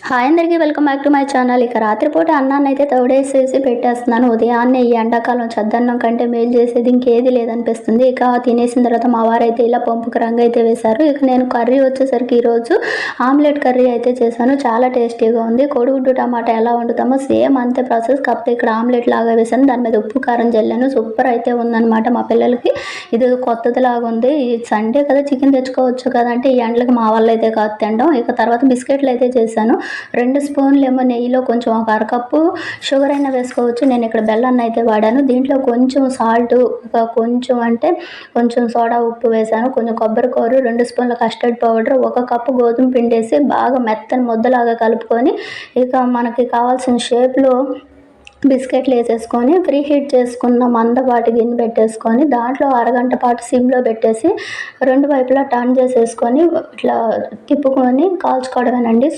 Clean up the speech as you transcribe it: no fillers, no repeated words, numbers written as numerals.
Hi అందరికీ welcome back to my channel. ఇక రాత్రిపూట అన్నాన్ని అయితే తోడేసేసి పెట్టేస్తున్నాను. ఉదయాన్నే ఈ ఎండాకాలం చద్దన్నం కంటే మేలు చేసేది ఇంకేది లేదనిపిస్తుంది. ఇక తినేసిన తర్వాత మా వారైతే ఇలా పంపుకు రంగు అయితే వేశారు. ఇక నేను కర్రీ వచ్చేసరికి ఈరోజు ఆమ్లెట్ కర్రీ అయితే చేశాను. చాలా టేస్టీగా ఉంది. కోడిగుడ్డు టమాటా ఎలా వండుతామో సేమ్ అంతే ప్రాసెస్, కాకపోతే ఇక్కడ ఆమ్లెట్ లాగా వేశాను. దాని మీద ఉప్పు కారం జల్లాను. సూపర్ అయితే ఉందన్నమాట. మా పిల్లలకి ఇది కొత్తది లాగా ఉంది. ఈ సండే కదా చికెన్ తెచ్చుకోవచ్చు కదా అంటే ఈ ఎండలకి మా వల్ల అయితే కాదు తినడం. ఇక తర్వాత బిస్కెట్లు అయితే చేశాను. 2 స్పూన్లు ఏమో నెయ్యిలో కొంచెం ఒక అరకప్పు షుగర్ అయినా వేసుకోవచ్చు. నేను ఇక్కడ బెల్లాన్ని అయితే వాడాను. దీంట్లో కొంచెం సాల్ట్, కొంచెం అంటే కొంచెం సోడా ఉప్పు వేశాను. కొంచెం కొబ్బరి కూర, 2 స్పూన్ల కస్టర్డ్ పౌడర్, 1 కప్పు గోధుమ పిండి వేసి బాగా మెత్తని ముద్దలాగా కలుపుకొని ఇక మనకి కావాల్సిన షేప్లో బిస్కెట్లు వేసేసుకొని ప్రీ హీట్ చేసుకున్న మందపాటి గిన్నె పెట్టేసుకొని దాంట్లో అరగంట పాటు సిమ్లో పెట్టేసి 2 వైపులా టర్న్ చేసేసుకొని ఇట్లా తిప్పుకొని కాల్చుకోవడమేనండి.